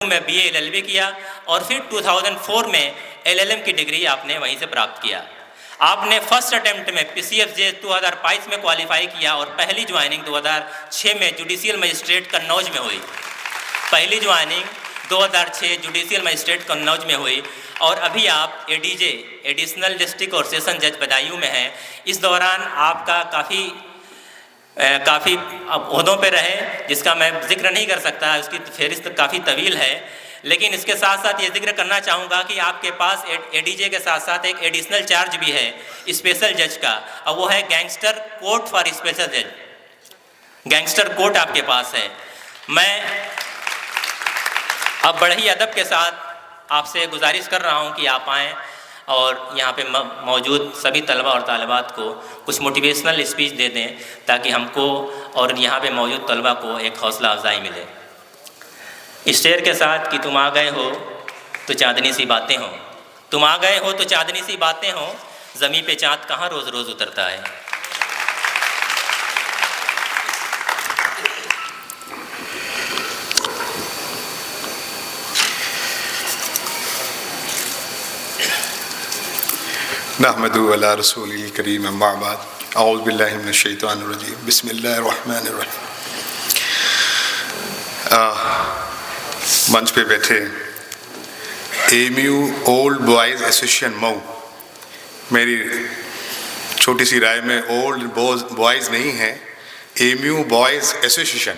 میں BA LLB کیا اور پھر 2004 میں LLM کی ڈگری آپ نے وہیں سے پراپت کیا۔ آپ نے فرسٹ اٹیمپٹ میں PCFJ 2022 میں کوالیفائی کیا اور پہلی جوائننگ 2006 میں جوڈیشیل مجسٹریٹ قنوج میں ہوئی۔ پہلی جوائننگ 2006 جوڈیشیل مجسٹریٹ قنوج میں ہوئی اور ابھی آپ ADJ ایڈیشنل ڈسٹرکٹ اور سیشن جج بدایوں میں ہیں۔ اس دوران آپ کا کافی عہدوں پہ رہے، جس کا میں ذکر نہیں کر سکتا، اس کی فہرست کافی طویل ہے، لیکن اس کے ساتھ ساتھ یہ ذکر کرنا چاہوں گا کہ آپ کے پاس ADJ کے ساتھ ساتھ ایک ایڈیشنل چارج بھی ہے اسپیشل جج کا، اور وہ ہے گینگسٹر کورٹ فار اسپیشل جج۔ گینگسٹر کورٹ آپ کے پاس ہے۔ میں اب بڑے ہی ادب کے ساتھ آپ سے گزارش کر رہا ہوں کہ آپ آئیں اور یہاں پہ موجود سبھی طلبہ اور طالبات کو کچھ موٹیویشنل اسپیچ دے دیں تاکہ ہم کو اور یہاں پہ موجود طلبہ کو ایک حوصلہ افزائی ملے۔ اس شعر کے ساتھ کہ تم آ گئے ہو تو چاندنی سی باتیں ہوں، تم آ گئے ہو تو چاندنی سی باتیں ہوں، زمیں پہ چاند کہاں روز روز اترتا ہے۔ نحمدہ علی رسول الکریم اما بعد اعوذ باللہ من الشیطان الرجیم بسم اللہ الرحمن الرحیم۔ منچ پہ بیٹھے AMU old boys association Mau, میری چھوٹی سی رائے میں اولڈ بوائز نہیں ہے، AMU بوائز ایسوسیشن،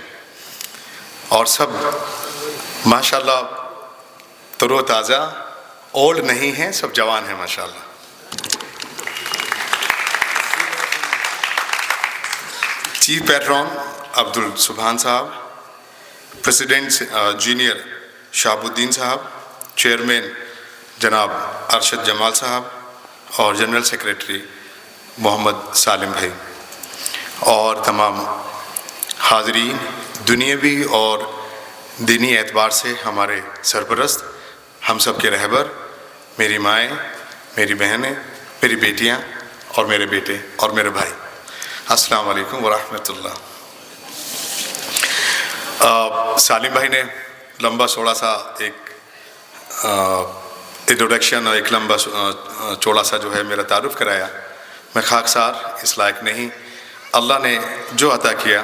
اور سب ماشاءاللہ تر و تازہ، اولڈ نہیں ہیں، سب جوان ہیں ماشاءاللہ۔ چیف پیٹرون عبدالسبحان صاحب، پریزیڈنٹ جونیئر شہاب الدین صاحب، چیئرمین جناب ارشد جمال صاحب اور جنرل سیکریٹری محمد سالم بھائی، اور تمام حاضرین، دنیاوی اور دینی اعتبار سے ہمارے سرپرست، ہم سب کے رہبر، میری مائیں، میری بہنیں، میری بیٹیاں اور میرے بیٹے اور میرے بھائی، السلام علیکم ورحمۃ اللہ۔ سالم بھائی نے لمبا چوڑا سا ایک انٹروڈکشن اور ایک لمبا چوڑا سا جو ہے میرا تعارف کرایا۔ میں خاکسار اس لائق نہیں، اللہ نے جو عطا کیا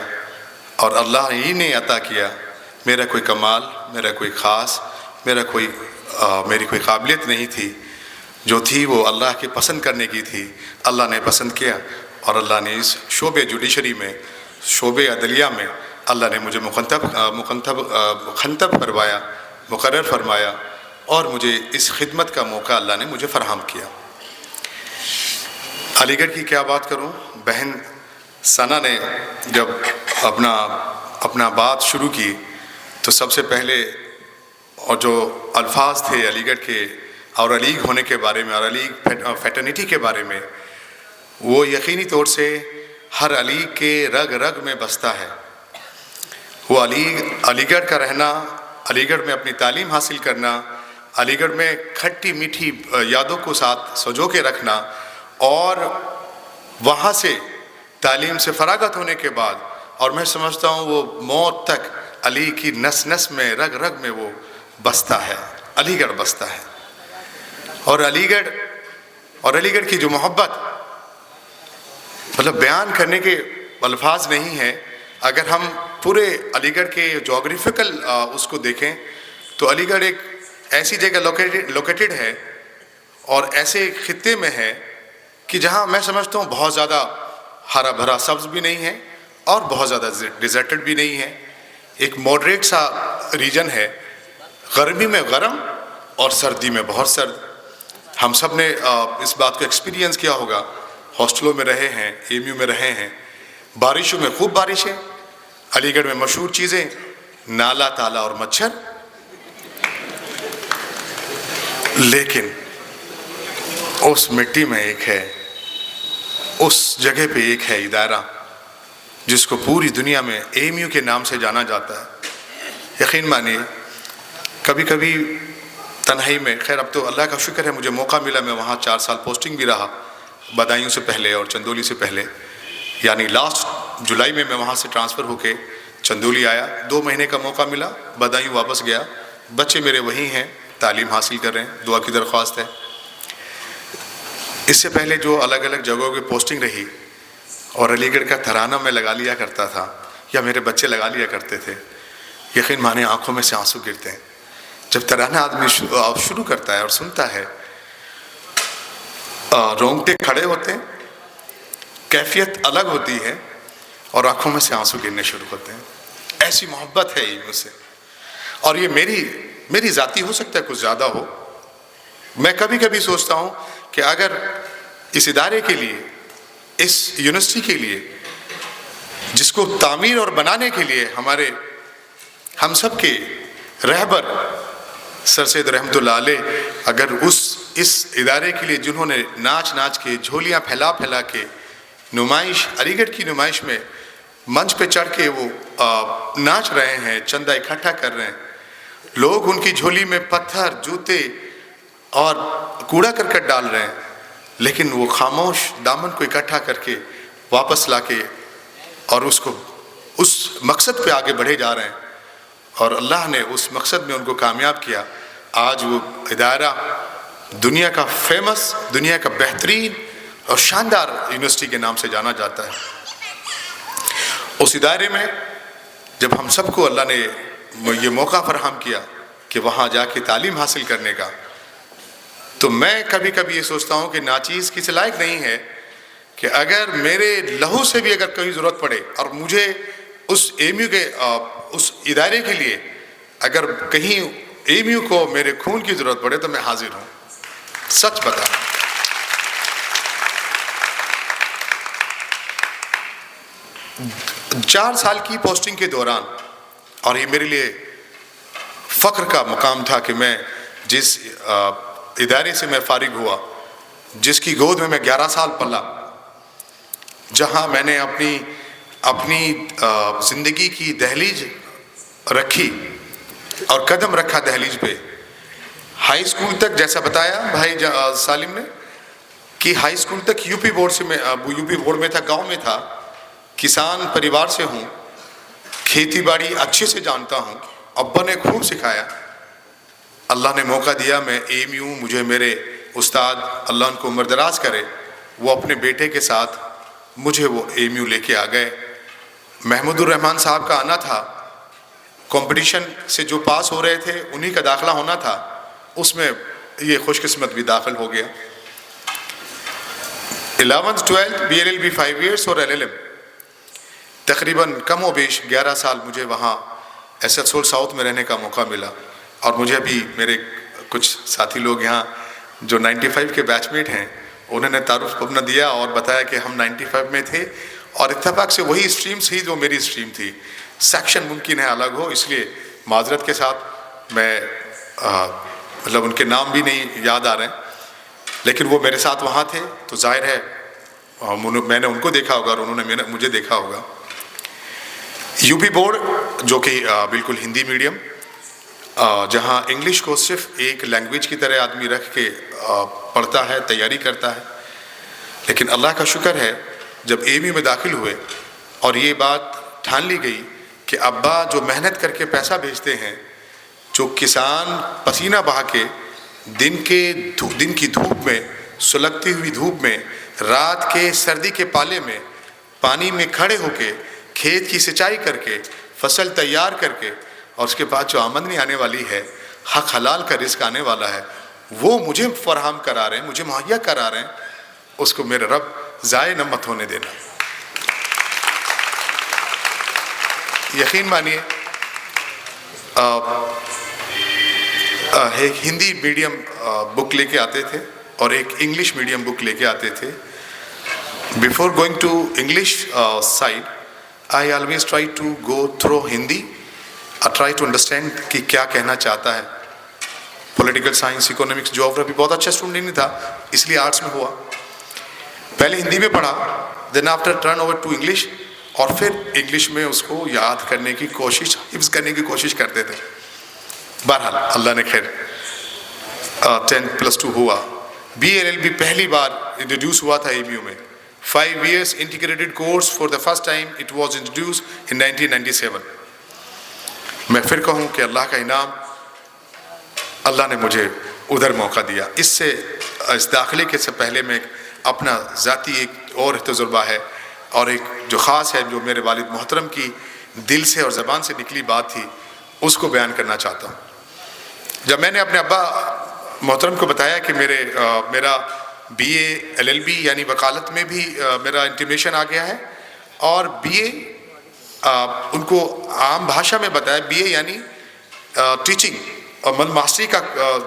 اور اللہ ہی نے عطا کیا، میرا کوئی کمال، میرا کوئی خاص، میری کوئی قابلیت نہیں تھی، جو تھی وہ اللہ کے پسند کرنے کی تھی، اللہ نے پسند کیا، اور اللہ نے اس شعبے جوڈیشری میں، شعبے عدلیہ میں اللہ نے مجھے مخنتب فرمایا، مقرر فرمایا، اور مجھے اس خدمت کا موقع اللہ نے مجھے فراہم کیا۔ علی گڑھ کی کیا بات کروں، بہن ثنا نے جب اپنا بات شروع کی تو سب سے پہلے اور جو الفاظ تھے علی گڑھ کے اور علیگ ہونے کے بارے میں اور علیگ فیٹرنیٹی کے بارے میں، وہ یقینی طور سے ہر علیگ کے رگ رگ میں بستا ہے۔ وہ علی گڑھ کا رہنا، علی گڑھ میں اپنی تعلیم حاصل کرنا، علی گڑھ میں کھٹی میٹھی یادوں کو ساتھ سجو کے رکھنا، اور وہاں سے تعلیم سے فراغت ہونے کے بعد، اور میں سمجھتا ہوں وہ موت تک علی کی نس نس میں، رگ رگ میں وہ بستا ہے، علی گڑھ بستا ہے۔ اور علی گڑھ کی جو محبت، مطلب بیان کرنے کے الفاظ نہیں ہیں۔ اگر ہم پورے علی گڑھ کے جغرافیکل اس کو دیکھیں تو علی گڑھ ایک ایسی جگہ لوکیٹڈ ہے اور ایسے خطے میں ہے کہ جہاں میں سمجھتا ہوں بہت زیادہ ہرا بھرا سبز بھی نہیں ہے اور بہت زیادہ ڈیزرٹڈ بھی نہیں ہے، ایک ماڈریٹ سا ریجن ہے، گرمی میں گرم اور سردی میں بہت سرد۔ ہم سب نے اس بات کو ایکسپیرینس کیا ہوگا، ہاسٹلوں میں رہے ہیں، AMU میں رہے ہیں، بارشوں میں خوب بارشیں، علی گڑھ میں مشہور چیزیں نالا، تالا اور مچھر، لیکن اس مٹی میں ایک ہے، اس جگہ پہ ایک ہے ادارہ جس کو پوری دنیا میں AMU کے نام سے جانا جاتا ہے۔ یقین مانیے کبھی کبھی تنہائی میں، خیر اب تو اللہ کا شکر ہے مجھے موقع ملا، میں وہاں 4 سال پوسٹنگ بھی رہا، بدایوں سے پہلے اور چندولی سے پہلے، یعنی لاسٹ جولائی میں وہاں سے ٹرانسفر ہو کے چندولی آیا، 2 مہینے کا موقع ملا، بدایوں واپس گیا، بچے میرے وہیں ہیں، تعلیم حاصل کر رہے ہیں، دعا کی درخواست ہے۔ اس سے پہلے جو الگ الگ جگہوں کی پوسٹنگ رہی اور علی گڑھ کا ترانہ میں لگا لیا کرتا تھا یا میرے بچے لگا لیا کرتے تھے، یقین مانے آنکھوں میں سے آنسو گرتے ہیں جب ترانہ آدمی شروع کرتا ہے اور سنتا ہے، رونگٹے کھڑے ہوتے ہیں، کیفیت الگ ہوتی ہے اور آنکھوں میں سے آنسو گرنے شروع ہوتے ہیں۔ ایسی محبت ہے یہ مجھ سے، اور یہ میری ذاتی ہو سکتا ہے کچھ زیادہ ہو۔ میں کبھی کبھی سوچتا ہوں کہ اگر اس ادارے کے لیے، اس یونیورسٹی کے لیے، جس کو تعمیر اور بنانے کے لیے ہم سب کے رہبر سر سید رحمۃ اللہ علیہ، اگر اس ادارے کے لیے جنہوں نے ناچ کے، جھولیاں پھیلا کے نمائش، علی گڑھ کی نمائش میں منچ پہ چڑھ کے وہ ناچ رہے ہیں، چندہ اکٹھا کر رہے ہیں، لوگ ان کی جھولی میں پتھر، جوتے اور کوڑا کرکٹ ڈال رہے ہیں، لیکن وہ خاموش دامن کو اکٹھا کر کے واپس لا کے اور اس مقصد پہ آگے بڑھے جا رہے ہیں، اور اللہ نے اس مقصد میں ان کو کامیاب کیا۔ آج وہ ادارہ دنیا کا فیمس، دنیا کا بہترین اور شاندار یونیورسٹی کے نام سے جانا جاتا ہے۔ اس ادارے میں جب ہم سب کو اللہ نے یہ موقع فراہم کیا کہ وہاں جا کے تعلیم حاصل کرنے کا، تو میں کبھی کبھی یہ سوچتا ہوں کہ ناچیز کس لائق نہیں ہے کہ اگر میرے لہو سے بھی اگر کوئی ضرورت پڑے اور مجھے اس ایم یو کے اس ادارے کے لیے اگر کہیں ایم یو کو میرے خون کی ضرورت پڑے تو میں حاضر ہوں، سچ بتا رہا ہوں۔ 4 سال کی پوسٹنگ کے دوران، اور یہ میرے لیے فخر کا مقام تھا کہ میں جس ادارے سے میں فارغ ہوا، جس کی گود میں 11 سال پلا، جہاں میں نے اپنی زندگی کی دہلیز رکھی اور قدم رکھا دہلیز پہ، ہائی اسکول تک، جیسا بتایا بھائی سالم نے کہ ہائی اسکول تک یو پی بورڈ میں تھا، گاؤں میں تھا، کسان پریوار سے ہوں، کھیتی باڑی اچھے سے جانتا ہوں، ابا نے خوب سکھایا۔ اللہ نے موقع دیا، میں ایم یو، مجھے میرے استاد اللہ ان کو عمر دراز کرے، وہ اپنے بیٹے کے ساتھ مجھے وہ ایم یو لے کے آ گئے۔ محمود الرحمان صاحب کا آنا تھا، کمپٹیشن سے جو پاس ہو رہے تھے انہی کا داخلہ ہونا تھا، اس میں یہ خوش قسمت بھی داخل ہو گیا۔ 11th 12th BLLB 5 years اور LLM تقریباً کم و بیش 11 سال مجھے وہاں ایس ایل سول ساؤتھ میں رہنے کا موقع ملا، اور مجھے ابھی میرے کچھ ساتھی لوگ یہاں جو 95 کے بیچ میٹ ہیں، انہوں نے تعارف اپنا دیا اور بتایا کہ ہم 95 میں تھے، اور اتفاق سے وہی اسٹریم تھی جو میری اسٹریم تھی۔ سیکشن ممکن ہے الگ ہو، اس لیے معذرت کے ساتھ میں مطلب ان کے نام بھی نہیں یاد آ رہے ہیں، لیکن وہ میرے ساتھ وہاں تھے، تو ظاہر ہے میں نے ان کو دیکھا ہوگا اور انہوں نے مجھے دیکھا ہوگا۔ یو پی بورڈ جو کہ بالکل ہندی میڈیم، جہاں انگلش کو صرف ایک لینگویج کی طرح آدمی رکھ کے پڑھتا ہے، تیاری کرتا ہے، لیکن اللہ کا شکر ہے جب ایم یو میں داخل ہوئے اور یہ بات ٹھان لی گئی کہ ابا جو محنت کر کے پیسہ بھیجتے ہیں، جو کسان پسینہ بہا کے دن کی دھوپ میں، سلگتی ہوئی دھوپ میں، رات کے سردی کے پالے میں پانی میں کھڑے ہو کے کھیت کی سچائی کر کے فصل تیار کر کے، اور اس کے بعد جو آمدنی آنے والی ہے، حق حلال کا رزق آنے والا ہے، وہ مجھے فراہم کرا رہے ہیں، مجھے مہیا کرا رہے ہیں، اس کو میرے رب ضائع نہ مت ہونے دینا۔ یقین مانیے ایک ہندی میڈیم بک لے کے آتے تھے اور ایک انگلش میڈیم بک لے کے آتے تھے۔ Before going to English side, I always try to go through Hindi. I try to understand کہ کیا کہنا چاہتا ہے۔ پولیٹیکل سائنس، اکنامکس، جغرافی بہت اچھا اسٹوڈنٹ نہیں تھا، اس لیے آرٹس میں ہوا۔ پہلے ہندی میں پڑھا، then after turn over to English, اور پھر انگلش میں اس کو یاد کرنے کی کوشش، حفظ کرنے کی کوشش کرتے تھے۔ بہرحال اللہ نے خیر 10+2 ہوا۔ BLLB پہلی بار انٹروڈیوس ہوا تھا ایم یو میں، 5 years integrated course for the first time it was introduced in 1997۔ میں پھر کہوں کہ اللہ کا انعام اللہ نے مجھے ادھر موقع دیا. اس داخلے کے سے پہلے میں اپنا ذاتی ایک اور تجربہ ہے اور ایک جو خاص ہے جو میرے والد محترم کی دل سے اور زبان سے نکلی بات تھی اس کو بیان کرنا چاہتا ہوں. جب میں نے اپنے ابا محترم کو بتایا کہ میرا BA LLB یعنی وکالت میں بھی میرا انٹیمیشن آ گیا ہے اور BA ان کو عام بھاشا میں بتایا BA یعنی ٹیچنگ اور ماسٹری کا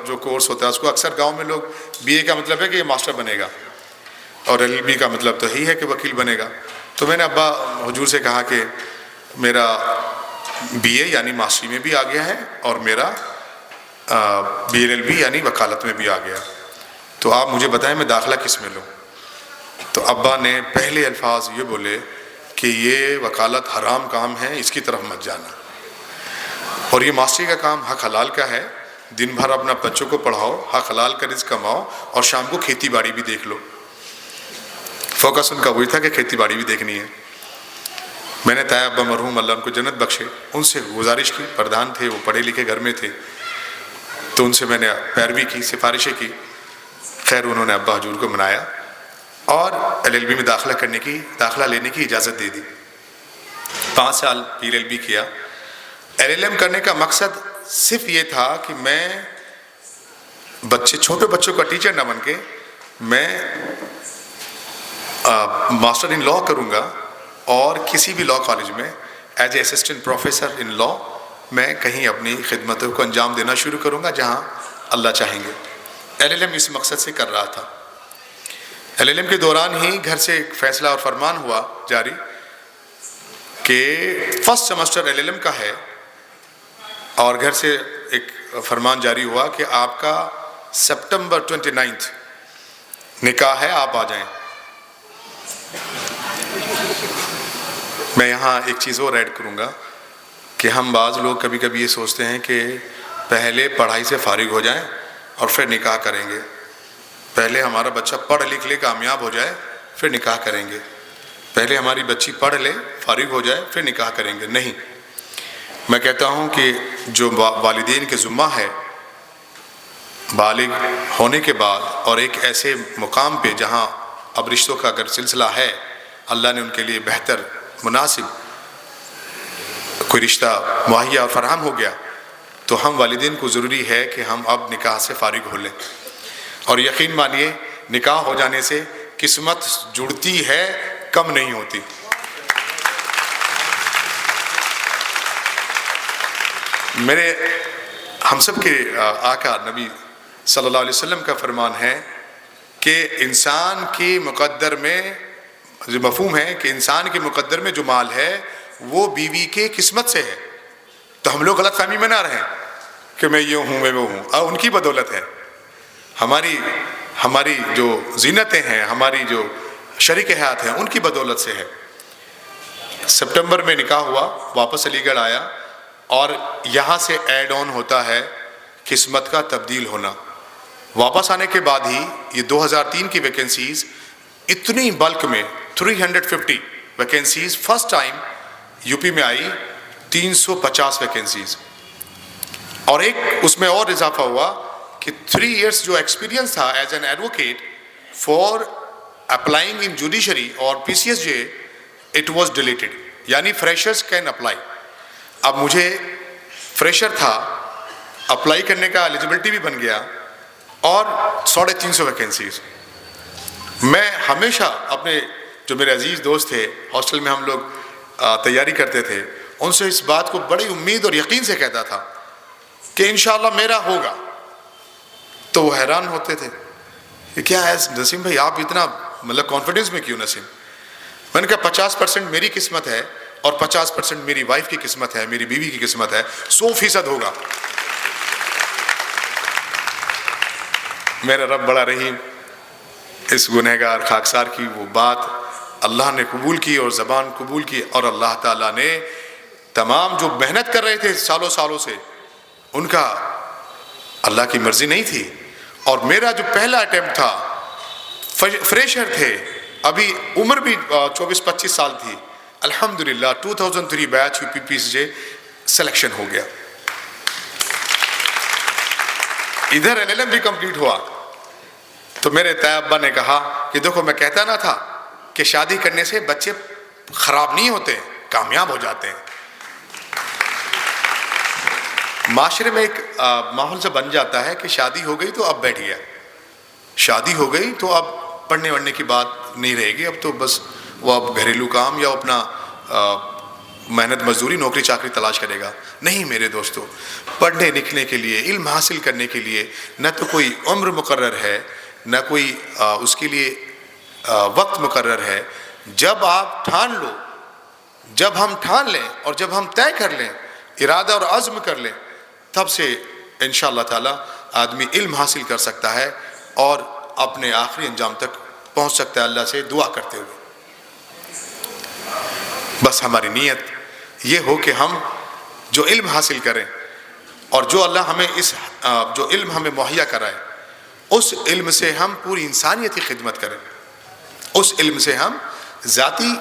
جو کورس ہوتا ہے اس کو اکثر گاؤں میں لوگ BA کا مطلب ہے کہ یہ ماسٹر بنے گا اور LLB کا مطلب تو یہی ہے کہ وکیل بنے گا. تو میں نے ابا حضور سے کہا کہ میرا BA یعنی ماسٹری میں بھی آ گیا ہے اور میرا BLLB یعنی وکالت میں بھی آ گیا, تو آپ مجھے بتائیں میں داخلہ کس میں لوں. تو ابا نے پہلے الفاظ یہ بولے کہ یہ وکالت حرام کام ہے, اس کی طرف مت جانا, اور یہ ماسٹری کا کام حق حلال کا ہے, دن بھر اپنا بچوں کو پڑھاؤ, حق حلال کا رزق کماؤ اور شام کو کھیتی باڑی بھی دیکھ لو. فوکس ان کا وہی تھا کہ کھیتی باڑی بھی دیکھنی ہے. میں نے طاہر ابا مرحوم اللہ ان کو جنت بخشے ان سے گزارش کی, پردھان تھے وہ, پڑھے لکھے گھر میں تھے, تو ان سے میں نے پیروی کی, سفارشیں کی. خیر انہوں نے ابا حضور کو منایا اور LLB میں داخلہ لینے کی اجازت دے دی. 5 سال PLLB کیا. LLM کرنے کا مقصد صرف یہ تھا کہ میں چھوٹے بچوں کا ٹیچر نہ بن کے میں ماسٹر ان لا کروں گا اور کسی بھی لا کالج میں ایز اے اسسٹنٹ پروفیسر ان لا میں کہیں اپنی خدمتوں کو انجام دینا شروع کروں گا جہاں اللہ چاہیں گے. LLM اس مقصد سے کر رہا تھا. LLM کے دوران ہی گھر سے ایک فیصلہ اور فرمان ہوا جاری کہ فرسٹ سیمسٹر LLM کا ہے اور گھر سے ایک فرمان جاری ہوا کہ آپ کا سپٹمبر 29 نکاح ہے, آپ آ جائیں. میں یہاں ایک چیز اور ایڈ کروں گا کہ ہم بعض لوگ کبھی کبھی یہ سوچتے ہیں کہ پہلے پڑھائی سے فارغ ہو جائیں اور پھر نکاح کریں گے, پہلے ہمارا بچہ پڑھ لکھ لے کامیاب ہو جائے پھر نکاح کریں گے, پہلے ہماری بچی پڑھ لے فارغ ہو جائے پھر نکاح کریں گے. نہیں, میں کہتا ہوں کہ جو والدین کے ذمہ ہے بالغ ہونے کے بعد اور ایک ایسے مقام پہ جہاں اب رشتوں کا اگر سلسلہ ہے, اللہ نے ان کے لیے بہتر مناسب کوئی رشتہ مہیا اور فراہم ہو گیا, تو ہم والدین کو ضروری ہے کہ ہم اب نکاح سے فارغ ہو لیں. اور یقین مانیے نکاح ہو جانے سے قسمت جڑتی ہے, کم نہیں ہوتی. ہم سب کے آقا نبی صلی اللہ علیہ وسلم کا فرمان ہے کہ انسان کی مقدر میں جو مفہوم ہے کہ انسان کے مقدر میں جو مال ہے وہ بیوی کے قسمت سے ہے. تو ہم لوگ غلط فہمی میں نہ رہیں کہ میں یہ ہوں میں وہ ہوں, اور ان کی بدولت ہے. ہماری جو زینتیں ہیں, ہماری جو شریک حیات ہیں, ان کی بدولت سے ہے. سپٹمبر میں نکاح ہوا, واپس علی گڑھ آیا اور یہاں سے ایڈ آن ہوتا ہے قسمت کا تبدیل ہونا. واپس آنے کے بعد ہی یہ 2003 کی ویکنسیز اتنی بلک میں 350 ویکنسیز فرسٹ ٹائم UP میں آئی, 350 ویکنسیز. اور ایک اس میں اور اضافہ ہوا کہ 3 ایئرس جو ایکسپیرینس تھا as an advocate for applying in judiciary اور PCSJ اٹ واز ڈیلیٹڈ, یعنی فریشرز کین اپلائی. اب مجھے فریشر تھا, اپلائی کرنے کا ایلیجبلٹی بھی بن گیا اور 350 ویکنسیز. میں ہمیشہ اپنے جو میرے عزیز دوست تھے ہاسٹل میں ہم لوگ تیاری کرتے تھے, ان سے اس بات کو بڑی امید اور یقین سے کہتا تھا کہ انشاءاللہ میرا ہوگا. تو وہ حیران ہوتے تھے کہ کیا ہے نسیم بھائی آپ اتنا کانفیڈنس میں کیوں نسیم؟ میں نے کہا 50% میری قسمت ہے اور 50% میری وائف کی قسمت ہے, میری بیوی کی قسمت ہے, 100% ہوگا. میرا رب بڑا رحیم, اس گنہگار خاکسار کی وہ بات اللہ نے قبول کی اور زبان قبول کی, اور اللہ تعالیٰ نے تمام جو محنت کر رہے تھے سالوں سے, ان کا اللہ کی مرضی نہیں تھی. اور میرا جو پہلا اٹیمپٹ تھا, فریشر تھے, ابھی عمر بھی 24-25 سال تھی, الحمدللہ 2003 بیچ UP PCJ سلیکشن ہو گیا. ادھر LLM بھی کمپلیٹ ہوا تو میرے طیب ابا نے کہا کہ دیکھو میں کہتا نہ تھا کہ شادی کرنے سے بچے خراب نہیں ہوتے، کامیاب ہو جاتے ہیں۔ معاشرے میں ایک ماحول سے بن جاتا ہے کہ شادی ہو گئی تو اب بیٹھ گیا، شادی ہو گئی تو اب پڑھنے وڑھنے کی بات نہیں رہے گی، اب تو بس وہ اب گھریلو کام یا اپنا محنت مزدوری نوکری چاکری تلاش کرے گا۔ نہیں میرے دوستو، پڑھنے لکھنے کے لیے، علم حاصل کرنے کے لیے نہ تو کوئی عمر مقرر ہے، نہ کوئی اس کے لیے وقت مقرر ہے۔ جب آپ ٹھان لو، جب ہم ٹھان لیں اور جب ہم طے کر لیں، ارادہ اور عزم کر لیں، تب سے انشاءاللہ تعالی آدمی علم حاصل کر سکتا ہے اور اپنے آخری انجام تک پہنچ سکتا ہے اللہ سے دعا کرتے ہوئے۔ بس ہماری نیت یہ ہو کہ ہم جو علم حاصل کریں اور جو اللہ ہمیں جو علم ہمیں مہیا کرائے، اس علم سے ہم پوری انسانیت کی خدمت کریں، اس علم سے ہم ذاتی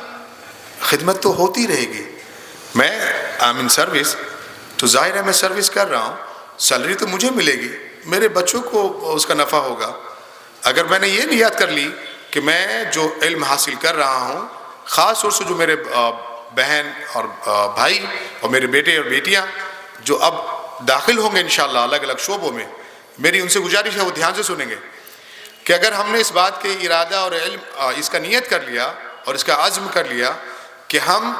خدمت تو ہوتی رہے گی۔ میں آمین سروس تو ظاہر ہے میں سروس کر رہا ہوں، سیلری تو مجھے ملے گی، میرے بچوں کو اس کا نفع ہوگا۔ اگر میں نے یہ نیت کر لی کہ میں جو علم حاصل کر رہا ہوں، خاص طور سے جو میرے بہن اور بھائی اور میرے بیٹے اور بیٹیاں جو اب داخل ہوں گے انشاءاللہ الگ الگ شعبوں میں، میری ان سے گزارش ہے وہ دھیان سے سنیں گے کہ اگر ہم نے اس بات کے ارادہ اور علم اس کا نیت کر لیا اور اس کا عزم کر لیا کہ ہم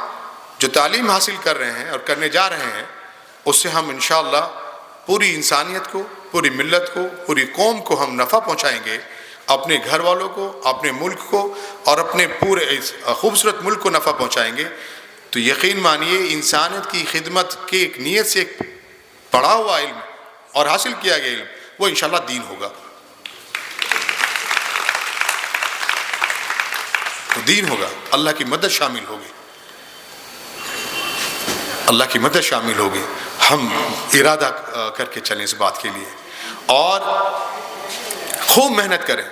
جو تعلیم حاصل کر رہے ہیں اور کرنے جا رہے ہیں، اس سے ہم انشاءاللہ پوری انسانیت کو، پوری ملت کو، پوری قوم کو ہم نفع پہنچائیں گے، اپنے گھر والوں کو، اپنے ملک کو اور اپنے پورے اس خوبصورت ملک کو نفع پہنچائیں گے۔ تو یقین مانیے انسانیت کی خدمت کے ایک نیت سے ایک پڑھا ہوا علم اور حاصل کیا گیا علم وہ انشاءاللہ دین ہوگا، تو دین ہوگا، اللہ کی مدد شامل ہوگی، اللہ کی مدد شامل ہوگی۔ ہم ارادہ کر کے چلیں اس بات کے لیے اور خوب محنت کریں،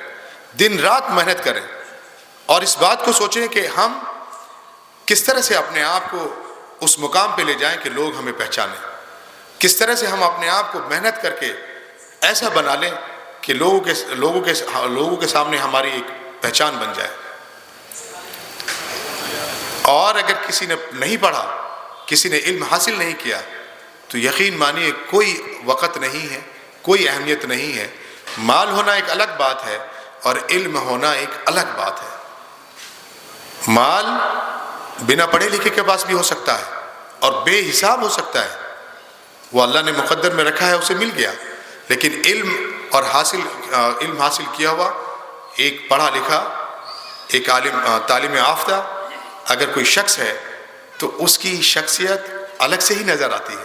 دن رات محنت کریں اور اس بات کو سوچیں کہ ہم کس طرح سے اپنے آپ کو اس مقام پہ لے جائیں کہ لوگ ہمیں پہچانیں، کس طرح سے ہم اپنے آپ کو محنت کر کے ایسا بنا لیں کہ لوگوں کے سامنے ہماری ایک پہچان بن جائے۔ اور اگر کسی نے نہیں پڑھا، کسی نے علم حاصل نہیں کیا تو یقین مانیے کوئی وقت نہیں ہے، کوئی اہمیت نہیں ہے۔ مال ہونا ایک الگ بات ہے اور علم ہونا ایک الگ بات ہے۔ مال بنا پڑھے لکھے کے پاس بھی ہو سکتا ہے اور بے حساب ہو سکتا ہے، وہ اللہ نے مقدر میں رکھا ہے، اسے مل گیا، لیکن علم حاصل کیا ہوا ایک پڑھا لکھا، ایک عالم تعلیم یافتہ اگر کوئی شخص ہے تو اس کی شخصیت الگ سے ہی نظر آتی ہے،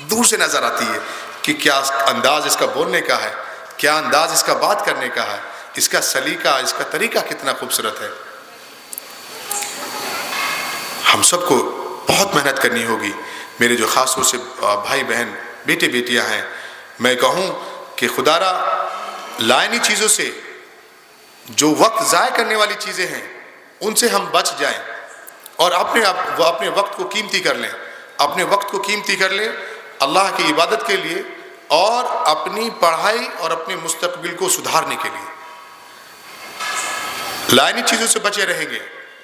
دور سے نظر آتی ہے کہ کیا انداز اس کا بولنے کا ہے، کیا انداز اس کا بات کرنے کا ہے، اس کا سلیقہ، اس کا طریقہ کتنا خوبصورت ہے۔ ہم سب کو بہت محنت کرنی ہوگی۔ میرے جو خاص طور سے بھائی بہن بیٹے بیٹیاں ہیں، میں کہوں کہ خدا را لائنی چیزوں سے، جو وقت ضائع کرنے والی چیزیں ہیں ان سے ہم بچ جائیں اور اپنے وقت کو قیمتی کر لیں، اپنے وقت کو قیمتی کر لیں اللہ کی عبادت کے لیے اور اپنی پڑھائی اور اپنے مستقبل کو سدھارنے کے لیے۔ لائنی چیزوں سے بچے رہیں گے۔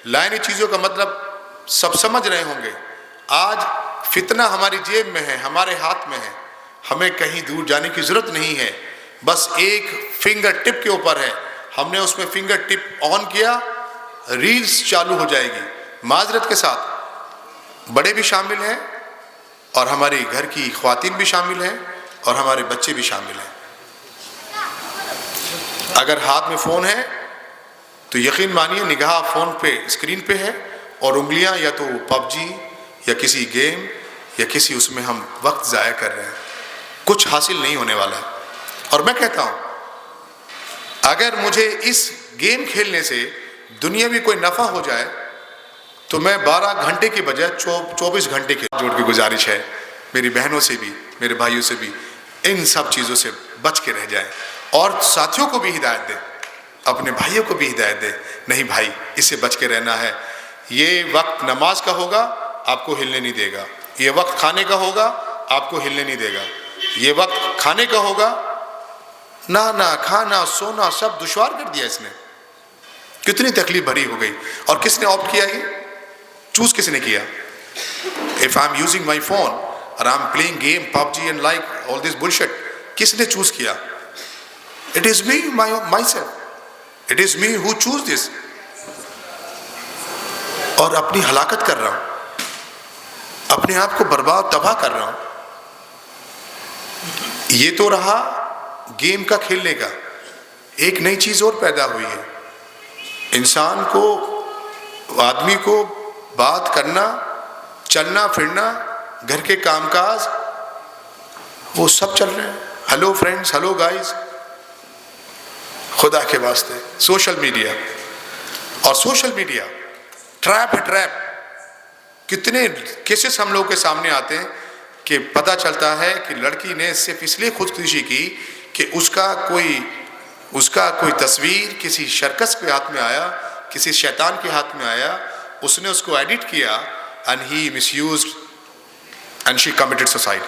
لائنی چیزوں کا مطلب سب سمجھ رہے ہوں گے۔ آج فتنہ ہماری جیب میں ہے، ہمارے ہاتھ میں ہے، ہمیں کہیں دور جانے کی ضرورت نہیں ہے، بس ایک فنگر ٹپ کے اوپر ہے، ہم نے اس میں فنگر ٹپ آن کیا، ریلز چالو ہو جائے گی۔ معذرت کے ساتھ بڑے بھی شامل ہیں اور ہماری گھر کی خواتین بھی شامل ہیں اور ہمارے بچے بھی شامل ہیں۔ اگر ہاتھ میں فون ہے تو یقین مانیے نگاہ فون پہ اسکرین پہ ہے اور انگلیاں یا تو پب جی یا کسی گیم یا کسی اس میں ہم وقت ضائع کر رہے ہیں، کچھ حاصل نہیں ہونے والا ہے۔ اور میں کہتا ہوں اگر مجھے اس گیم کھیلنے سے دنیاوی کوئی نفع ہو جائے تو میں 12 گھنٹے کی بجائے 24 گھنٹے کی جوڑ کے گزارش ہے میری بہنوں سے بھی، میرے بھائیوں سے بھی، ان سب چیزوں سے بچ کے رہ جائیں اور ساتھیوں کو بھی ہدایت دیں، اپنے بھائیوں کو بھی ہدایت دیں، نہیں بھائی اس سے بچ کے رہنا ہے، یہ وقت نماز کا ہوگا آپ کو ہلنے نہیں دے گا، یہ وقت کھانے کا ہوگا آپ کو ہلنے نہیں دے گا، یہ وقت کھانے کا ہوگا نہانا کھانا سونا سب دشوار کر دیا اس نے. کتنی تکلیف بھری ہو گئی. اور کس نے آپٹ کیا؟ یہ چوز کس نے کیا؟ if I'm using my phone or I'm playing game PUBG and like all this bullshit, کس نے چوز کیا؟ it is me, myself. it is me who choose this. اور اپنی ہلاکت کر رہا ہوں, اپنے آپ کو برباد تباہ کر رہا ہوں. یہ تو رہا گیم کا کھیلنے کا. ایک نئی چیز اور پیدا ہوئی ہے. انسان کو, آدمی کو بات کرنا, چلنا پھرنا, گھر کے کام کاج, وہ سب چل رہے ہیں. Hello friends, hello guys. خدا کے واسطے سوشل میڈیا, اور سوشل میڈیا ٹریپ ہے, ٹریپ. کتنے کیسز ہم لوگوں کے سامنے آتے ہیں کہ پتہ چلتا ہے کہ لڑکی نے صرف اس لیے خودکشی کی کہ اس کا کوئی تصویر کسی شرکس کے ہاتھ میں آیا, کسی شیطان کے ہاتھ میں آیا, اس نے اس کو ایڈٹ کیا and he misused and she committed suicide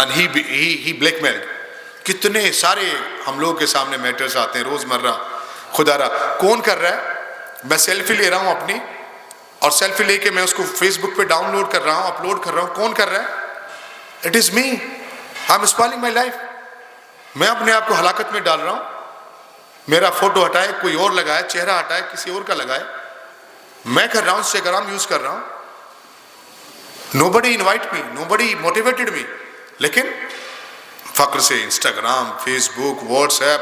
and he blackmailed. کتنے سارے ہم لوگوں کے سامنے میٹرز آتے ہیں روزمرہ. خدا را کون کر رہا ہے؟ میں سیلفی لے رہا ہوں اپنی, اور سیلفی لے کے میں اس کو فیس بک پہ ڈاؤن لوڈ کر رہا ہوں, اپلوڈ کر رہا ہوں. کون کر رہا ہے؟ It is me. I am spoiling my life. میں اپنے آپ کو ہلاکت میں ڈال رہا ہوں. میرا فوٹو ہٹائے کوئی اور لگائے, چہرہ ہٹائے کسی اور کا لگائے. میں کر رہا ہوں, انسٹاگرام یوز کر رہا ہوں. nobody invite me, nobody motivated me. لیکن فخر سے انسٹاگرام, فیس بک, واٹس ایپ,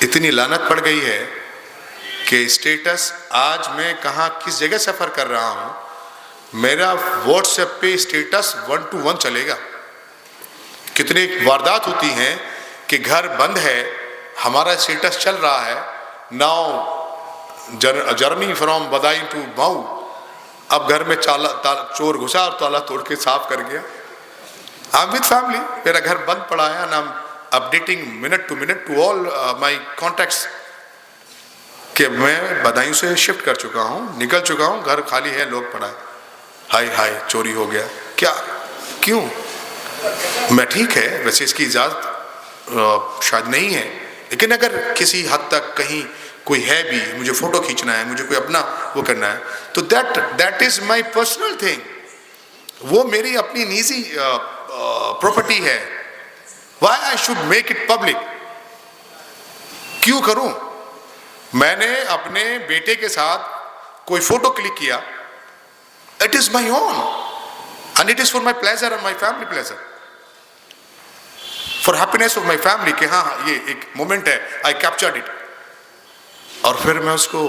اتنی لعنت پڑ گئی ہے کہ اسٹیٹس, آج میں کہاں کس جگہ سفر کر رہا ہوں, میرا واٹس ایپ پہ اسٹیٹس 1 to 1 چلے گا. کتنے واردات ہوتی ہیں کہ گھر بند ہے, ہمارا اسٹیٹس چل رہا ہے. ناؤ جرنی فرام بدائی ٹو ماؤ. اب گھر میں چور گھسا اور تالا توڑ کے صاف کر گیا. I'm with family. میرا گھر بند پڑا ہے and I'm updating minute to minute to all my contacts کہ میں بدایوں سے شفٹ کر چکا ہوں, نکل چکا ہوں, گھر خالی ہے, لوگ پڑا ہے. ہائی چوری ہو گیا. کیا, کیوں؟ میں ٹھیک ہے, ویسے اس کی اجازت شاید نہیں ہے, لیکن اگر کسی حد تک کہیں کوئی ہے بھی, مجھے فوٹو کھینچنا ہے, مجھے کوئی اپنا وہ کرنا ہے, تو that is my personal thing. وہ میری اپنی نجی پراپرٹی ہے. Why I should make it public? کیوں کروں؟ میں نے اپنے بیٹے کے ساتھ کوئی فوٹو کلک کیا, it is my own and it is for my pleasure and my family pleasure, for happiness of my family, کہ ہاں یہ ایک مومنٹ ہے, آئی کیپچرڈ اٹ. اور پھر میں اس کو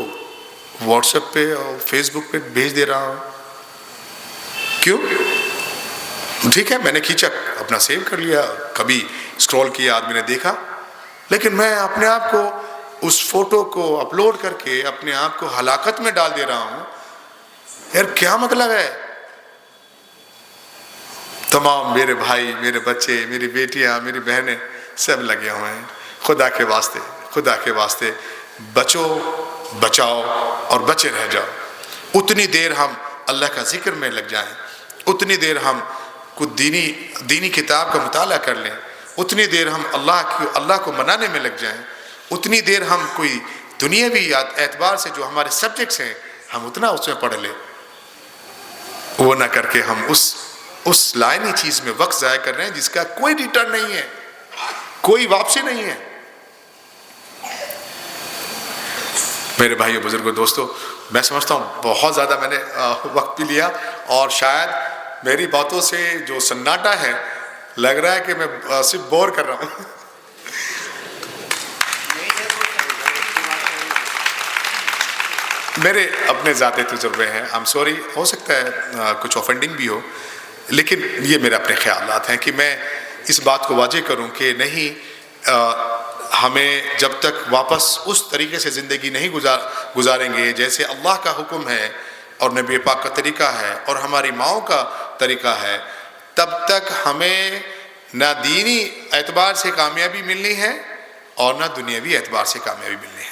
واٹس ایپ پہ اور فیس بک پہ بھیج دے رہا ہوں. کیوں؟ ٹھیک ہے, میں نے کھینچا, اپنا سیو کر لیا, کبھی اسکرول کیا, آدمی نے دیکھا, لیکن میں اپنے آپ کو اس فوٹو کو اپلوڈ کر کے اپنے آپ کو ہلاکت میں ڈال دے رہا ہوں. یار کیا مطلب ہے؟ تمام میرے بھائی, میرے بچے, میری بیٹیاں, میری بہنیں سب لگے ہوئے ہیں. خدا کے واسطے, خدا کے واسطے بچو, بچاؤ اور بچے رہ جاؤ. اتنی دیر ہم اللہ کا ذکر میں لگ جائیں, اتنی دیر ہم کچھ دینی کتاب کا مطالعہ کر لیں, اتنی دیر ہم اللہ کو منانے میں لگ جائیں, اتنی دیر ہم کوئی دنیاوی اعتبار سے جو ہمارے سبجیکٹس ہیں ہم اتنا اس میں پڑھ لیں. وہ نہ کر کے ہم اس لائنی چیز میں وقت ضائع کر رہے ہیں جس کا کوئی ریٹرن نہیں ہے, کوئی واپسی نہیں ہے. میرے بھائیو, بزرگوں, دوستو, میں سمجھتا ہوں بہت زیادہ میں نے وقت بھی لیا, اور شاید میری باتوں سے جو سناٹا ہے لگ رہا ہے کہ میں صرف بور کر رہا ہوں. میرے اپنے ذاتی تجربے ہیں, I'm sorry, ہو سکتا ہے کچھ آفینڈنگ بھی ہو, لیکن یہ میرے اپنے خیالات ہیں کہ میں اس بات کو واضح کروں کہ نہیں, ہمیں جب تک واپس اس طریقے سے زندگی نہیں گزاریں گے جیسے اللہ کا حکم ہے اور نبی پاک کا طریقہ ہے اور ہماری ماؤں کا طریقہ ہے, تب تک ہمیں نہ دینی اعتبار سے کامیابی ملنی ہے اور نہ دنیاوی اعتبار سے کامیابی ملنی ہے.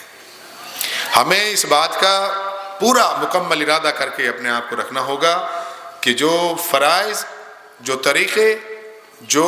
ہمیں اس بات کا پورا مکمل ارادہ کر کے اپنے آپ کو رکھنا ہوگا کہ جو فرائض, جو طریقے, جو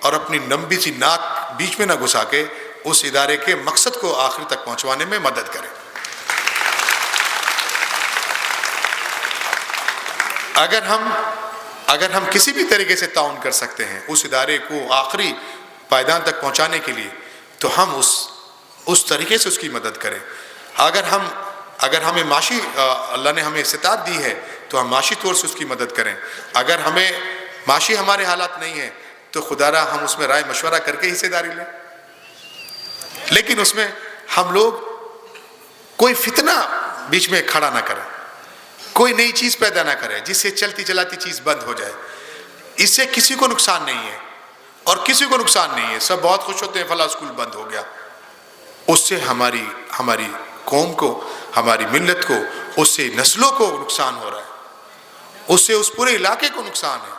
اور اپنی لمبی سی ناک بیچ میں نہ گھسا کے اس ادارے کے مقصد کو آخر تک پہنچوانے میں مدد کریں۔ اگر ہم کسی بھی طریقے سے تعاون کر سکتے ہیں اس ادارے کو آخری پائیدان تک پہنچانے کے لیے، تو ہم اس طریقے سے اس کی مدد کریں۔ اگر ہمیں معاشی اللہ نے ہمیں استطاعت دی ہے تو ہم معاشی طور سے اس کی مدد کریں۔ اگر ہمیں معاشی ہمارے حالات نہیں ہیں تو خدا را ہم اس میں رائے مشورہ کر کے حصہ داری لیں، لیکن اس میں ہم لوگ کوئی فتنہ بیچ میں کھڑا نہ کریں، کوئی نئی چیز پیدا نہ کریں جس سے چلتی چلاتی چیز بند ہو جائے۔ اس سے کسی کو نقصان نہیں ہے اور کسی کو نقصان نہیں ہے، سب بہت خوش ہوتے ہیں فلاں اسکول بند ہو گیا۔ اس سے ہماری قوم کو، ہماری ملت کو، اس سے نسلوں کو نقصان ہو رہا ہے، اس سے اس پورے علاقے کو نقصان ہے۔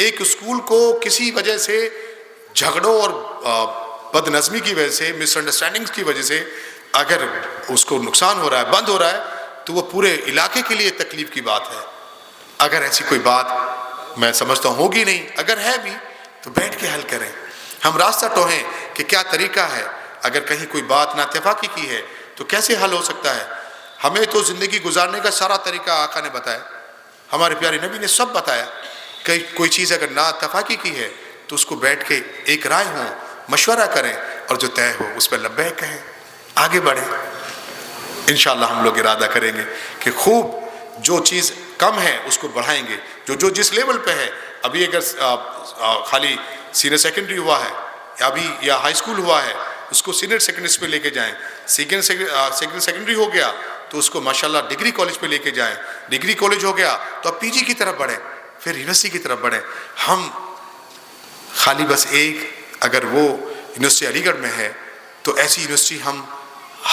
ایک اسکول کو کسی وجہ سے جھگڑوں اور بد نظمی کی وجہ سے، مس انڈرسٹینڈنگز کی وجہ سے اگر اس کو نقصان ہو رہا ہے، بند ہو رہا ہے، تو وہ پورے علاقے کے لیے تکلیف کی بات ہے۔ اگر ایسی کوئی بات میں سمجھتا ہوں ہوگی نہیں، اگر ہے بھی تو بیٹھ کے حل کریں، ہم راستہ ٹوہیں کہ کیا طریقہ ہے۔ اگر کہیں کوئی بات ناتفاقی کی ہے تو کیسے حل ہو سکتا ہے۔ ہمیں تو زندگی گزارنے کا سارا طریقہ آقا نے بتایا، ہمارے پیارے نبی نے سب بتایا کہ کوئی چیز اگر ناتفاقی کی ہے تو اس کو بیٹھ کے ایک رائے ہوں، مشورہ کریں اور جو طے ہو اس پہ لبیک کہیں، آگے بڑھیں۔ انشاءاللہ ہم لوگ ارادہ کریں گے کہ خوب جو چیز کم ہے اس کو بڑھائیں گے، جو جس لیول پہ ہے۔ ابھی اگر خالی سینئر سیکنڈری ہوا ہے یا ہائی اسکول ہوا ہے، اس کو سینئر سیکنڈری پہ لے کے جائیں۔ سینئر سیکنڈری ہو گیا تو اس کو ماشاءاللہ ڈگری کالج پہ لے کے جائیں۔ ڈگری کالج ہو گیا تو اب پی جی کی طرف بڑھیں، پھر یونیورسٹی کی طرف بڑھیں۔ ہم خالی بس اگر وہ یونیورسٹی علی گڑھ میں ہے تو ایسی یونیورسٹی ہم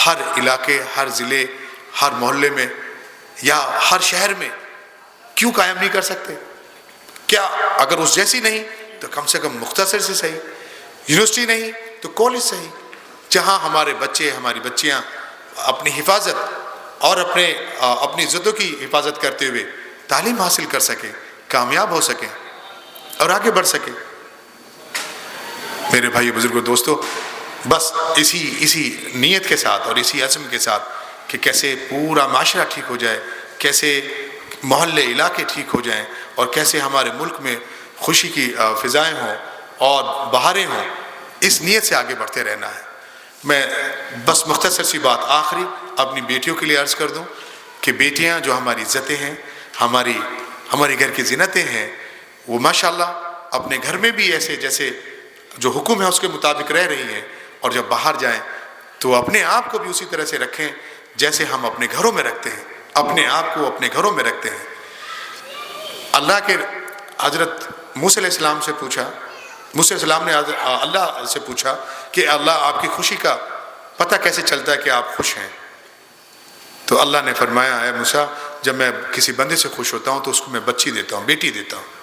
ہر علاقے، ہر ضلع، ہر محلے میں یا ہر شہر میں کیوں قائم نہیں کر سکتے؟ کیا اگر اس جیسی نہیں تو کم سے کم مختصر سے صحیح، یونیورسٹی نہیں تو کالج صحیح، جہاں ہمارے بچے، ہماری بچیاں اپنی حفاظت اور اپنی عزتوں کی حفاظت کرتے ہوئے تعلیم حاصل کر سکیں، کامیاب ہو سکیں اور آگے بڑھ سکیں۔ میرے بھائی بزرگوں دوستوں، بس اسی نیت کے ساتھ اور اسی عزم کے ساتھ کہ کیسے پورا معاشرہ ٹھیک ہو جائے، کیسے محلے علاقے ٹھیک ہو جائیں اور کیسے ہمارے ملک میں خوشی کی فضائیں ہوں اور بہاریں ہوں، اس نیت سے آگے بڑھتے رہنا ہے۔ میں بس مختصر سی بات آخری اپنی بیٹیوں کے لیے عرض کر دوں کہ بیٹیاں جو ہماری عزتیں ہیں، ہمارے گھر کی زینتیں ہیں، وہ ماشاءاللہ اپنے گھر میں بھی ایسے جیسے جو حکم ہے اس کے مطابق رہ رہی ہیں، اور جب باہر جائیں تو اپنے آپ کو بھی اسی طرح سے رکھیں جیسے ہم اپنے گھروں میں رکھتے ہیں، اپنے آپ کو اپنے گھروں میں رکھتے ہیں۔ اللہ کے حضرت موسیٰ علیہ السلام سے پوچھا، موسیٰ علیہ السلام نے اللہ سے پوچھا کہ اللہ آپ کی خوشی کا پتہ کیسے چلتا ہے کہ آپ خوش ہیں؟ تو اللہ نے فرمایا، اے موسیٰ، جب میں کسی بندے سے خوش ہوتا ہوں تو اس کو میں بچی دیتا ہوں، بیٹی دیتا ہوں۔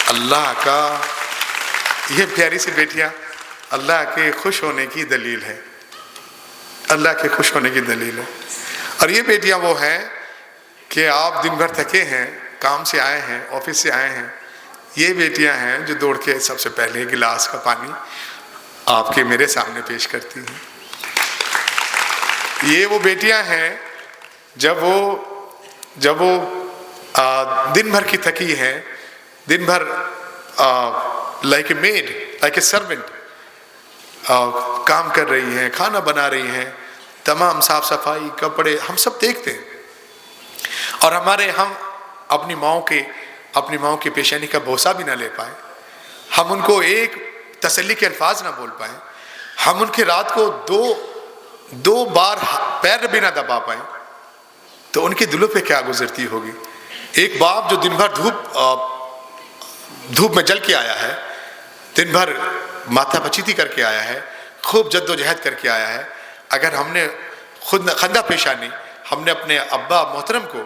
اللہ کا یہ پیاری سی بیٹیاں اللہ کے خوش ہونے کی دلیل ہے، اللہ کے خوش ہونے کی دلیل ہے۔ اور یہ بیٹیاں وہ ہیں کہ آپ دن بھر تھکے ہیں، کام سے آئے ہیں، آفس سے آئے ہیں، یہ بیٹیاں ہیں جو دوڑ کے سب سے پہلے گلاس کا پانی آپ کے میرے سامنے پیش کرتی ہیں۔ یہ وہ بیٹیاں ہیں جب وہ دن بھر کی تھکی ہیں، دن بھر like a maid, like a servant کام کر رہی ہیں، کھانا بنا رہی ہیں، تمام صاف صفائی، کپڑے ہم سب دیکھتے ہیں، اور ہم اپنی ماؤں کے پیشانی کا بوسہ بھی نہ لے پائیں، ہم ان کو ایک تسلی کے الفاظ نہ بول پائیں، ہم ان کے رات کو دو بار پیر بھی نہ دبا پائیں، تو ان کے دلوں پہ کیا گزرتی ہوگی۔ ایک باپ جو دن بھر دھوپ میں جل کے آیا ہے، دن بھر ماتھا پچیتی کر کے آیا ہے، خوب جد و جہد کر کے آیا ہے، اگر ہم نے خود خندہ پیشانی ہم نے اپنے ابا محترم کو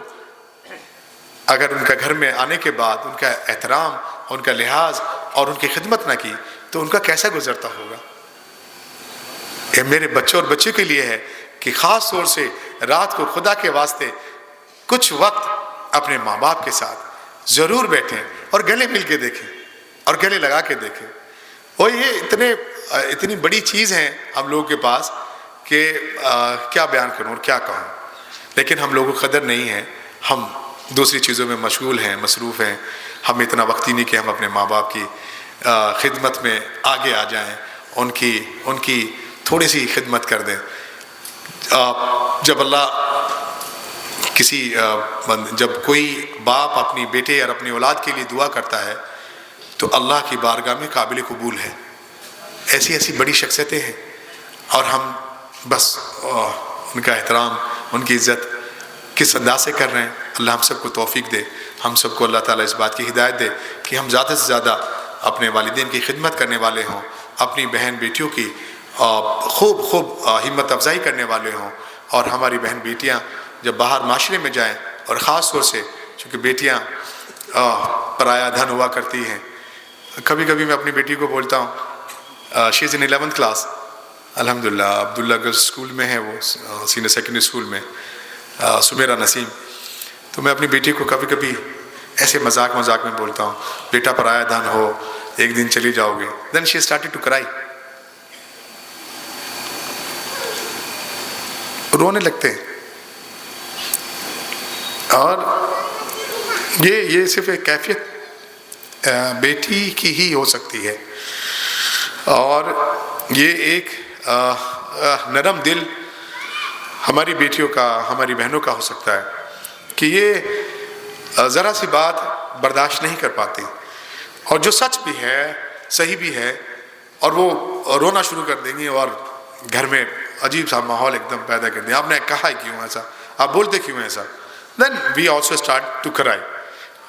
اگر ان کا گھر میں آنے کے بعد ان کا احترام، ان کا لحاظ اور ان کی خدمت نہ کی تو ان کا کیسا گزرتا ہوگا۔ یہ میرے بچوں اور بچوں کے لیے ہے کہ خاص طور سے رات کو خدا کے واسطے کچھ وقت اپنے ماں باپ کے ساتھ ضرور بیٹھیں اور گلے مل کے دیکھیں، اور گلے لگا کے دیکھیں. اور یہ اتنی بڑی چیز ہے ہم لوگوں کے پاس کہ کیا بیان کروں اور کیا کہوں. لیکن ہم لوگوں کو قدر نہیں ہے، ہم دوسری چیزوں میں مشغول ہیں، مصروف ہیں. ہمیں اتنا وقت ہی نہیں کہ ہم اپنے ماں باپ کی خدمت میں آگے آ جائیں، ان کی تھوڑی سی خدمت کر دیں. جب کوئی باپ اپنی بیٹے اور اپنی اولاد کے لیے دعا کرتا ہے تو اللہ کی بارگاہ میں قابل قبول ہے. ایسی بڑی شخصیتیں ہیں اور ہم بس ان کا احترام، ان کی عزت کس انداز سے کر رہے ہیں. اللہ ہم سب کو توفیق دے، ہم سب کو اللہ تعالیٰ اس بات کی ہدایت دے کہ ہم زیادہ سے زیادہ اپنے والدین کی خدمت کرنے والے ہوں، اپنی بہن بیٹیوں کی خوب ہمت افزائی کرنے والے ہوں. اور ہماری بہن بیٹیاں جب باہر معاشرے میں جائیں، اور خاص طور سے چونکہ بیٹیاں پرایا دھن ہوا کرتی ہیں. کبھی کبھی میں اپنی بیٹی کو بولتا ہوں، شی از ان 11th کلاس، الحمدللہ عبداللہ گرلز اسکول میں ہے، وہ سینئر سیکنڈری اسکول میں، سمیرہ نسیم. تو میں اپنی بیٹی کو کبھی کبھی ایسے مذاق میں بولتا ہوں، بیٹا پرایا دھن ہو، ایک دن چلی جاؤ گے. دین شی اسٹارٹڈ ٹو کرائی، رونے لگتے ہیں. اور یہ صرف ایک کیفیت بیٹی کی ہی ہو سکتی ہے. اور یہ ایک نرم دل ہماری بیٹیوں کا، ہماری بہنوں کا ہو سکتا ہے کہ یہ ذرا سی بات برداشت نہیں کر پاتی، اور جو سچ بھی ہے، صحیح بھی ہے، اور وہ رونا شروع کر دیں گی اور گھر میں عجیب سا ماحول ایک دم پیدا کر دیں. آپ نے کہا ہے کیوں ایسا، آپ بولتے کیوں ایسا. Then we also start to cry.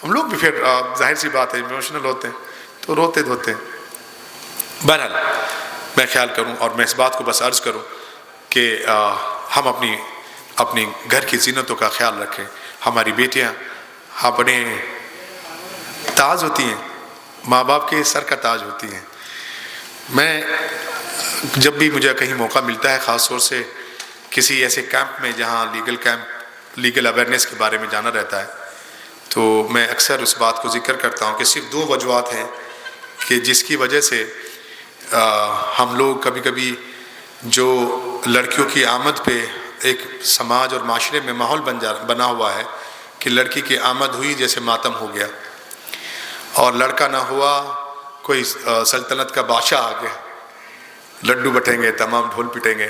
ہم لوگ بھی پھر ظاہر سی بات ہے ایموشنل ہوتے ہیں تو روتے دھوتے ہیں. بہرحال میں خیال کروں اور میں اس بات کو بس عرض کروں کہ ہم اپنی گھر کی زینتوں کا خیال رکھیں. ہماری بیٹیاں اپنے تاج ہوتی ہیں، ماں باپ کے سر کا تاج ہوتی ہیں. میں جب بھی مجھے کہیں موقع ملتا ہے، خاص طور سے کسی ایسے کیمپ میں جہاں لیگل اویئرنیس کے بارے میں جانا رہتا ہے، تو میں اکثر اس بات کو ذکر کرتا ہوں کہ صرف 2 وجوہات ہیں کہ جس کی وجہ سے ہم لوگ کبھی کبھی جو لڑکیوں کی آمد پہ ایک سماج اور معاشرے میں ماحول بنا ہوا ہے کہ لڑکی کی آمد ہوئی جیسے ماتم ہو گیا، اور لڑکا نہ ہوا کوئی سلطنت کا بادشاہ آ گیا، لڈو بٹیں گے، تمام ڈھول پٹیں گے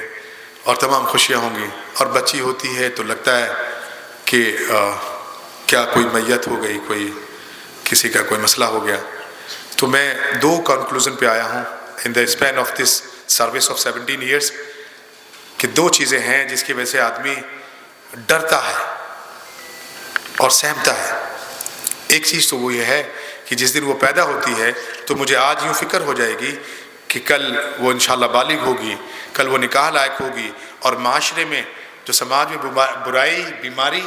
اور تمام خوشیاں ہوں گی. اور بچی ہوتی ہے تو لگتا ہے کہ کیا کوئی میت ہو گئی، کسی کا کوئی مسئلہ ہو گیا. تو میں 2 کنکلوژن پہ آیا ہوں in the span of this service of 17 years کہ 2 چیزیں ہیں جس کی وجہ سے آدمی ڈرتا ہے اور سہمتا ہے. ایک چیز تو وہ یہ ہے کہ جس دن وہ پیدا ہوتی ہے تو مجھے آج یوں فکر ہو جائے گی کہ کل وہ انشاءاللہ بالغ ہوگی، کل وہ نکاح لائق ہوگی، اور معاشرے میں جو سماج میں برائی، بیماری،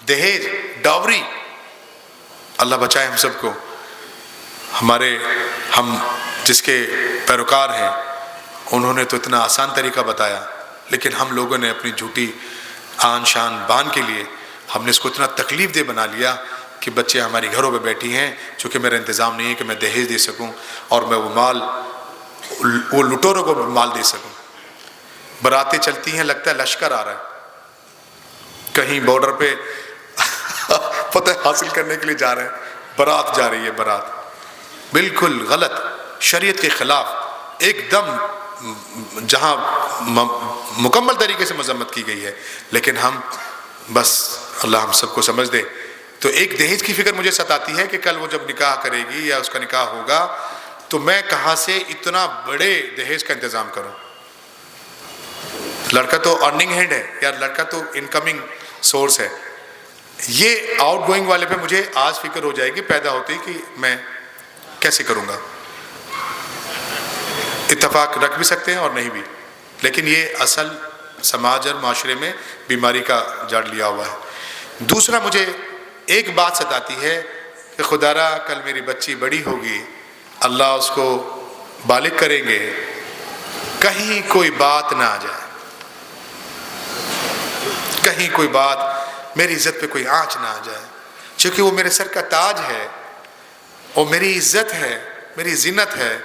دہیج، ڈاوری، اللہ بچائے ہم سب کو. ہم جس کے پیروکار ہیں انہوں نے تو اتنا آسان طریقہ بتایا، لیکن ہم لوگوں نے اپنی جھوٹی آن شان بان کے لیے ہم نے اس کو اتنا تکلیف دہ بنا لیا کہ بچے ہماری گھروں پہ بیٹھی ہیں. چونکہ میرا انتظام نہیں ہے کہ میں دہیج دے سکوں اور میں وہ لٹوروں کو مال دے سکوں. براتیں چلتی ہیں، لگتا ہے لشکر آ رہا ہے، کہیں بارڈر پہ فتح حاصل کرنے کے لیے جا رہے ہیں، برات جا رہی ہے. برات بالکل غلط، شریعت کے خلاف، ایک دم جہاں مکمل طریقے سے مذمت کی گئی ہے. لیکن ہم بس اللہ ہم سب کو سمجھ دے. تو ایک دہیج کی فکر مجھے ستاتی ہے کہ کل وہ جب نکاح کرے گی یا اس کا نکاح ہوگا تو میں کہاں سے اتنا بڑے دہیج کا انتظام کروں. لڑکا تو ارننگ ہینڈ ہے یا لڑکا تو انکمنگ سورس ہے. یہ آؤٹ گوئنگ والے پہ مجھے آج فکر ہو جائے گی پیدا ہوتی کہ میں کیسے کروں گا. اتفاق رکھ بھی سکتے ہیں اور نہیں بھی، لیکن یہ اصل سماج اور معاشرے میں بیماری کا جڑ لیا ہوا ہے. دوسرا مجھے ایک بات ستاتی ہے کہ خدا را کل میری بچی بڑی ہوگی، اللہ اس کو بالغ کریں گے، کہیں کوئی بات نہ آ جائے، کہیں کوئی بات میری عزت پہ کوئی آنچ نہ آ جائے. چونکہ وہ میرے سر کا تاج ہے، وہ میری عزت ہے، میری زینت ہے،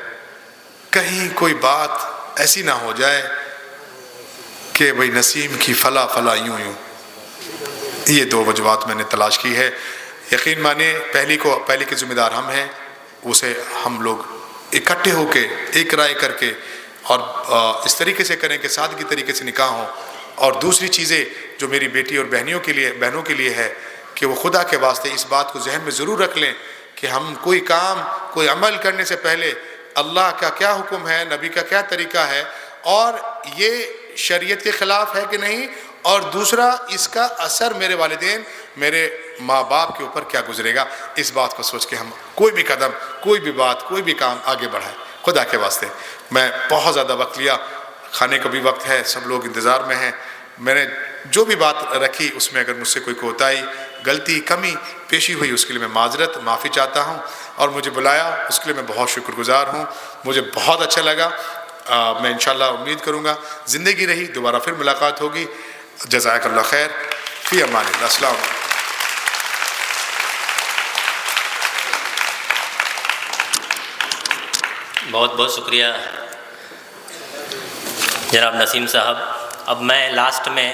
کہیں کوئی بات ایسی نہ ہو جائے کہ بھئی نسیم کی فلا فلا یوں یوں. یہ دو وجوہات میں نے تلاش کی ہے. یقین مانے پہلی کے ذمہ دار ہم ہیں، اسے ہم لوگ اکٹھے ہو کے ایک رائے کر کے اور اس طریقے سے کریں کہ سادگی طریقے سے نکاح ہوں. اور دوسری چیزیں جو میری بیٹی اور بہنوں کے لیے ہے کہ وہ خدا کے واسطے اس بات کو ذہن میں ضرور رکھ لیں کہ ہم کوئی کام کوئی عمل کرنے سے پہلے اللہ کا کیا حکم ہے، نبی کا کیا طریقہ ہے، اور یہ شریعت کے خلاف ہے کہ نہیں، اور دوسرا اس کا اثر میرے والدین میرے ماں باپ کے اوپر کیا گزرے گا. اس بات کو سوچ کے ہم کوئی بھی قدم کوئی بھی بات کوئی بھی کام آگے بڑھائیں خدا کے واسطے. میں بہت زیادہ وقت لیا، کھانے کا بھی وقت ہے، سب لوگ انتظار میں ہیں. میں نے جو بھی بات رکھی اس میں اگر مجھ سے کوئی کوتاہی غلطی کمی پیشی ہوئی اس کے لیے میں معافی چاہتا ہوں. اور مجھے بلایا اس کے لیے میں بہت شکر گزار ہوں. مجھے بہت اچھا لگا. میں انشاءاللہ امید کروں گا زندگی رہی دوبارہ پھر ملاقات ہوگی. جزاک اللہ خیر. فی امان اللہ. السلام علیکم. بہت بہت شکریہ جناب نسیم صاحب. اب میں لاسٹ میں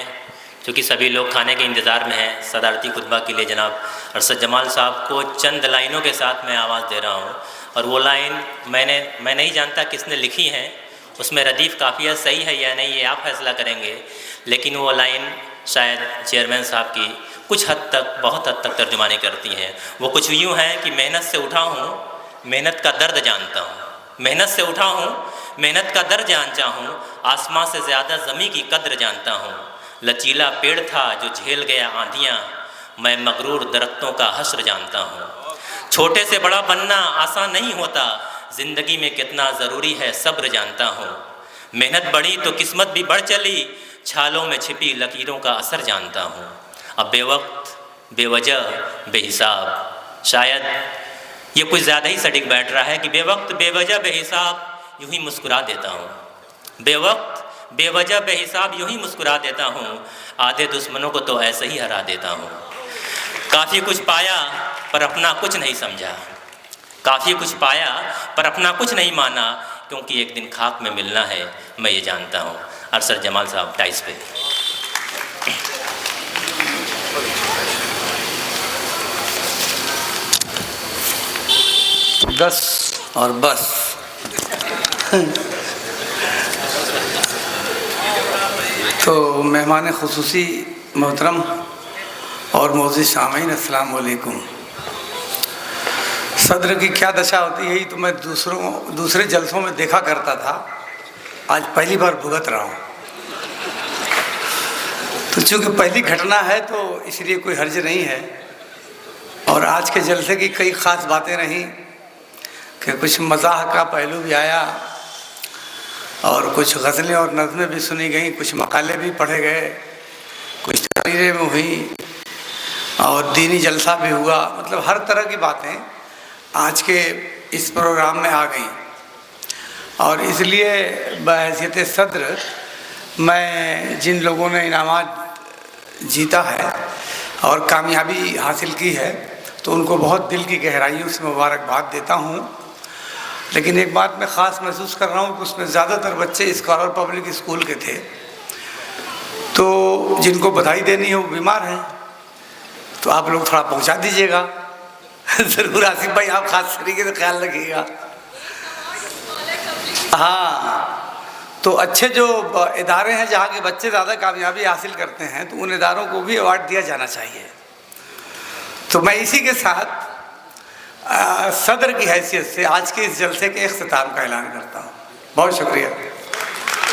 چونکہ سبھی لوگ کھانے کے انتظار میں ہیں، صدارتی خطبہ کے لیے جناب ارشد جمال صاحب کو چند لائنوں کے ساتھ میں آواز دے رہا ہوں. اور وہ لائن میں نہیں جانتا کس نے لکھی ہیں، اس میں ردیف قافیہ صحیح ہے یا نہیں یہ آپ فیصلہ کریں گے، لیکن وہ لائن شاید چیئرمین صاحب کی کچھ حد تک بہت حد تک ترجمانی کرتی ہیں. وہ کچھ یوں ہیں کہ محنت سے اٹھا ہوں محنت کا درد جانتا ہوں، محنت سے اٹھا ہوں محنت کا درد جانتا ہوں، آسمان سے زیادہ زمین کی قدر جانتا ہوں. لچیلا پیڑ تھا جو جھیل گیا آندھیاں، میں مغرور درختوں کا حشر جانتا ہوں. چھوٹے سے بڑا بننا آسان نہیں ہوتا، زندگی میں کتنا ضروری ہے صبر جانتا ہوں. محنت بڑھی تو قسمت بھی بڑھ چلی، چھالوں میں چھپی لکیروں کا اثر جانتا ہوں. اب بے وقت بے وجہ بے حساب، شاید یہ کچھ زیادہ ہی سٹک بیٹھ رہا ہے کہ بے وقت بے وجہ بے حساب یوں ہی مسکرا دیتا ہوں. بے وقت بے وجہ بے حساب یوں ہی مسکرا دیتا ہوں، آدھے دشمنوں کو تو ایسے ہی ہرا دیتا ہوں. کافی کچھ پایا پر اپنا کچھ نہیں سمجھا، کافی کچھ پایا پر اپنا کچھ نہیں مانا، کیونکہ ایک دن خاک میں ملنا ہے میں یہ جانتا ہوں. ارشد جمال صاحب ٹائس پہ. دس اور بس. تو مہمان خصوصی محترم اور معزز سامعین السلام علیکم. صدر کی کیا دشا ہوتی ہے یہی تو میں دوسرے جلسوں میں دیکھا کرتا تھا، آج پہلی بار بھگت رہا ہوں. تو چونکہ پہلی گھٹنا ہے تو اس لیے کوئی حرج نہیں ہے. اور آج کے جلسے کی کئی خاص باتیں رہیں کہ کچھ مزاح کا پہلو بھی آیا اور کچھ غزلیں اور نظمیں بھی سنی گئیں، کچھ مقالے بھی پڑھے گئے، کچھ تقریریں میں ہوئی اور دینی جلسہ بھی ہوا. مطلب ہر طرح کی باتیں آج کے اس پروگرام میں آ گئیں. اور اس لیے بحیثیت صدر میں جن لوگوں نے انعامات جیتا ہے اور کامیابی حاصل کی ہے تو ان کو بہت دل کی گہرائیوں سے مبارکباد دیتا ہوں. لیکن ایک بات میں خاص محسوس کر رہا ہوں کہ اس میں زیادہ تر بچے اسکالر پبلک اسکول کے تھے، تو جن کو بدھائی دینی ہے وہ بیمار ہیں، تو آپ لوگ تھوڑا پہنچا دیجیے گا. ضرور آصف بھائی آپ خاص طریقے سے خیال رکھیے گا. ہاں تو اچھے جو ادارے ہیں جہاں کے بچے زیادہ کامیابی حاصل کرتے ہیں تو ان اداروں کو بھی ایوارڈ دیا جانا چاہیے. تو میں اسی کے ساتھ صدر کی حیثیت سے آج کے اس جلسے کے اختتام کا اعلان کرتا ہوں. بہت شکریہ.